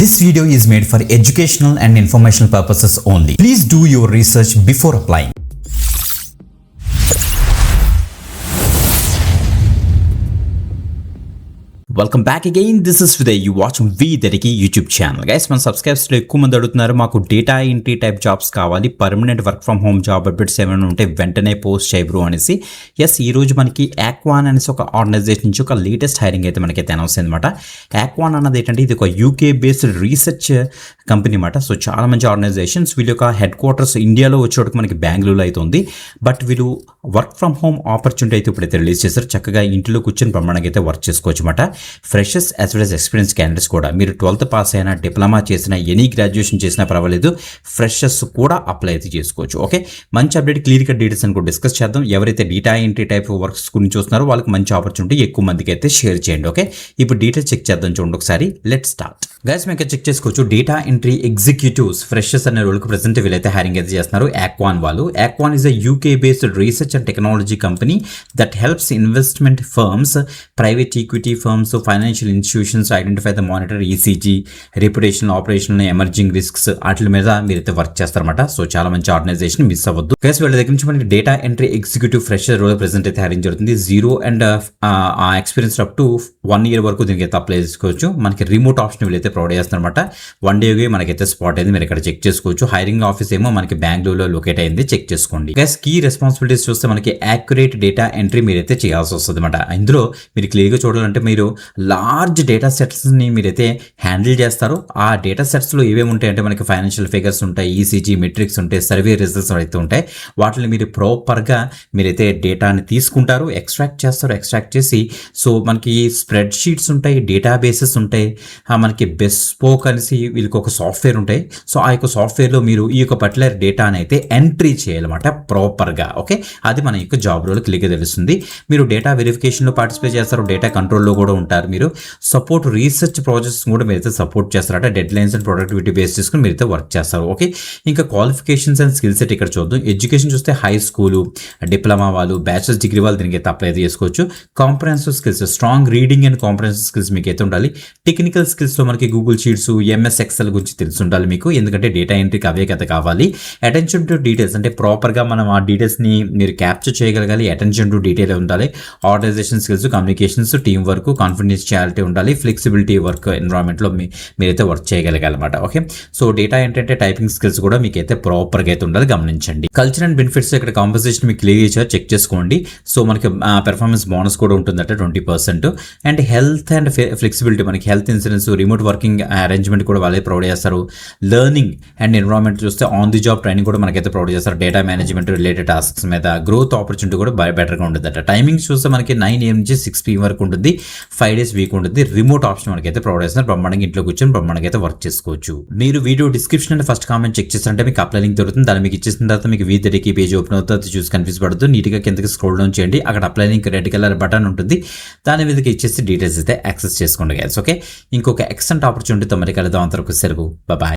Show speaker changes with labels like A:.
A: This video is made for educational and informational purposes only. Please do your research before applying. Welcome back again. This is విదయ్. You watch వీదరికి YouTube channel. Guys మన సబ్స్క్రైబర్స్లో ఎక్కువ మంది అడుగుతున్నారు, మాకు data entry type jobs కావాలి, permanent work from home job updates ఏమైనా ఉంటే వెంటనే పోస్ట్ చేయరు అనేసి. ఎస్, ఈరోజు మనకి యాక్వాన్ అనేసి ఒక ఆర్గనైజేషన్ నుంచి ఒక లేటెస్ట్ హైరింగ్ అయితే మనకైతే అనౌన్స్ అయిందన్నమాట. యాక్వాన్ అన్నది ఏంటంటే ఇది ఒక యూకే బేస్డ్ రీసెర్చ్ కంపెనీ అన్నమాట. సో చాలా మంచి ఆర్గనైజేషన్స్. వీళ్ళ యొక్క హెడ్ క్వార్టర్స్ ఇండియాలో వచ్చేటప్పుడు మనకి బెంగళూరులో అయితే ఉంది. బట్ వీళ్ళు వర్క్ ఫ్రమ్ హోమ్ ఆపర్చునిటీ అయితే ఇప్పుడైతే రిలీజ్ చేశారు. చక్కగా ఇంట్లో కూర్చొని బ్రహ్మాండంగా అయితే వర్క్ చేసుకోవచ్చు అన్నమాట. Freshers as well as experience candidates కూడా, మీరు 12th పాస్ అయినా, డిప్లొమా చేసినా, ఎనీ గ్రాడ్యుయేషన్ చేసినా పర్వాలేదు, ఫ్రెషర్స్ కూడా అప్లై అయితే చేసుకోవచ్చు. ఓకే, మంచి అప్డేట్, క్లియర్ కట్ డీటెయిల్స్ అని కూడా డిస్కస్ చేద్దాం. ఎవరైతే డేటా ఎంట్రీ టైప్ వర్క్స్ గురించి చూస్తున్నారో వాళ్ళకి మంచి ఆపర్చునిటీ, ఎక్కువ మందికి అయితే షేర్ చేయండి. ఓకే, ఇప్పుడు డీటెయిల్స్ చెక్ చేద్దాం. చూడండి ఒకసారి. Let start. గైస్ మీకు చెక్ చేసుకోవచ్చు. డేటా ఎంట్రీ ఎగ్జిక్యూటివ్స్ ఫ్రెషర్స్ అనే రోల్కి ప్రెసెంట్ వీళ్ళైతే హైరింగ్ అయితే చేస్తున్నారు. యాక్వాన్ వాళ్ళు. యాక్వాన్ is a UK based research and technology company that helps investment firms, private equity firms, financial institutions identify the monitor ESG, reputation, operational, emerging risks వాటి మీద మీరైతే వర్క్ చేస్తారన్నమాట. సో చాలా మంచి ఆర్గనైజేషన్, మిస్ అవ్వద్దు. గైస్ వీళ్ళ దగ్గర నుంచి మనకి data entry executive fresher role present అయితే హైరింగ్ జరుగుతుంది. 0 and ఆ ఎక్స్పీరియన్స్ అప్ టు 1 year వరకు దీనికి అయితే అప్లై చేసుకోవచ్చు. మనకి రిమోట్ ఆప్షన్ వీళ్ళైతే ప్రొవైడ్ చేస్తారన్నమాట. 1 day మనకైతే స్పాట్ అయింది, మీరు ఇక్కడ చెక్ చేసుకోవచ్చు. హైరింగ్ ఆఫీస్ ఏమో మనకి బెంగళూరులో లొకేట్ అయింది, చెక్ చేసుకోండి. గైస్ కీ రెస్పాన్సిబిలిటీస్ చూస్తే మనకి యాక్యురేట్ డేటా ఎంట్రీ మీరైతే చేయాల్సి వస్తుంది అనమాట. ఇందులో మీరు క్లియర్గా చూడాలంటే మీరు లార్జ్ డేటా సెట్స్ని మీరైతే హ్యాండిల్ చేస్తారు. ఆ డేటా సెట్స్లో ఏమేమి ఉంటాయంటే మనకి ఫైనాన్షియల్ ఫిగర్స్ ఉంటాయి, ఈసీజీ మెట్రిక్స్ ఉంటాయి, సర్వే రిజల్ట్స్ అయితే ఉంటాయి. వాటిని మీరు ప్రాపర్గా మీరైతే డేటాని తీసుకుంటారు, ఎక్స్ట్రాక్ట్ చేస్తారు. ఎక్స్ట్రాక్ట్ చేసి సో మనకి స్ప్రెడ్ షీట్స్ ఉంటాయి, డేటా బేసెస్ ఉంటాయి, మనకి బెస్పోక్ అనేసి వీళ్ళకి ఒక సాఫ్ట్వేర్ ఉంటాయి. సో ఆ యొక్క సాఫ్ట్వేర్లో మీరు ఈ యొక్క పర్టికులర్ డేటాని అయితే ఎంట్రీ చేయాలన్నమాట ప్రాపర్గా. ఓకే, అది మన యొక్క జాబ్ రోల్ క్లియర్గా తెలుస్తుంది. మీరు డేటా వెరిఫికేషన్లో పార్టిసిపేట్ చేస్తారు, డేటా కంట్రోల్లో కూడా ఉంటారు. మీరు సపోర్ట్ రీసెర్చ్ ప్రాజెక్ట్స్ కూడా మీరైతే సపోర్ట్ చేస్తారట. Dead lines and productivity base చేసుకుని మీరైతే వర్క్ చేస్తారు. ఓకే, ఇంకా క్వాలిఫికేషన్స్ అండ్ స్కిల్ సెట్ ఇక్కడ చూద్దాం. ఎడ్యుకేషన్ చూస్తే హై స్కూలు, డిప్లొమా వాళ్ళు, బ్యాచిలర్స్ డిగ్రీ వాళ్ళు దీనికి అయితే అప్లై చేసుకోవచ్చు. Comprehensive skills, strong reading and comprehensive skills మీకు అయితే ఉండాలి. టెక్నికల్ స్కిల్స్లో మనకి గూగుల్ షీట్స్, ఎంఎస్ ఎక్సెల్ గురించి తెలిసి ఉండాలి మీకు, ఎందుకంటే డేటా ఎంట్రీకి అవే కథ కావాలి. అటెన్షన్ టు డీటెయిల్స్ అంటే ప్రాపర్గా మనం ఆ డీటెయిల్స్ని మీరు క్యాప్చర్ చేయగలగాలి. అటెన్షన్ టు డీటెయిల్ ఉండాలి. Organisation skills, communications, team work, confidentiality ఉండాలి. ఫ్లెక్సిబిలిటీ వర్క్ ఎన్విరాన్మెంట్లో మీరైతే వర్క్ చేయగలగాలన్నమాట. ఓకే, సో డేటా ఏంటంటే టైపింగ్ స్కిల్స్ కూడా మీకైతే ప్రాపర్గా అయితే ఉండాలి, గమనించండి. కల్చర్ అండ్ బెనిఫిట్స్ ఇక్కడ కాంపన్సేషన్ మీకు క్లియర్ చేశారు, చెక్ చేసుకోండి. సో మనకి పెర్ఫార్మెన్స్ బోనస్ కూడా ఉంటుందట 20%. అండ్ హెల్త్ అండ్ ఫ్లెక్సిబిలిటీ, మనకి health insurance, remote working arrangement కూడా వాళ్ళే ప్రొవైడ్ చేస్తారు. లెర్నింగ్ అండ్ ఎన్విరాన్మెంట్ చూస్తే ఆన్ ది జాబ్ ట్రైనింగ్ కూడా మనకైతే ప్రొవైడ్ చేస్తారు. డేటా మేనేజ్మెంట్ రిలేటెడ్ టాస్క్స్ మీద గ్రోత్ ఆపర్చునిటీ కూడా బెటర్గా ఉంటుందట. టైమింగ్స్ చూస్తే మనకి 9 AM నుంచి 6 PM వరకు ఉంటుంది. 5 days వీక్ ఉంటుంది. రిమోట్ ఆప్షన్ మనకైతే ప్రొవైడ్ చేస్తున్నారు. బ్రహ్మాండంగా ఇంట్లో కూర్చొని బ్రహ్మాండంగా అయితే వర్క్ చేసుకోవచ్చు. మీరు వీడియో డిస్క్రిప్షన్ అంటే ఫస్ట్ కామెంట్ చెక్ చేస్తారంటే మీకు అప్లై లింక్ దొరుకుతుంది. దాన్ని మీకు ఇచ్చేసిన తర్వాత మీకు వీదరికి పేజ్ ఓపెన్ అవుతుంది. చూసి కన్ఫ్యూజ్ పడుతుంది. నీట్గా కిందకి స్క్రోల్ డౌన్ చేయండి. అక్కడ apply link red colour button ఉంటుంది. దాని మీదకి ఇచ్చేసి డీటెయిల్స్ అయితే యాక్సెస్ చేసుకోండి గైస్. ఓకే, ఇంకొక ఎక్సలెంట్ ఆపర్చునిటీతో మరి కలుద్దాం. అంతవరకు సెలవు, బాయ్.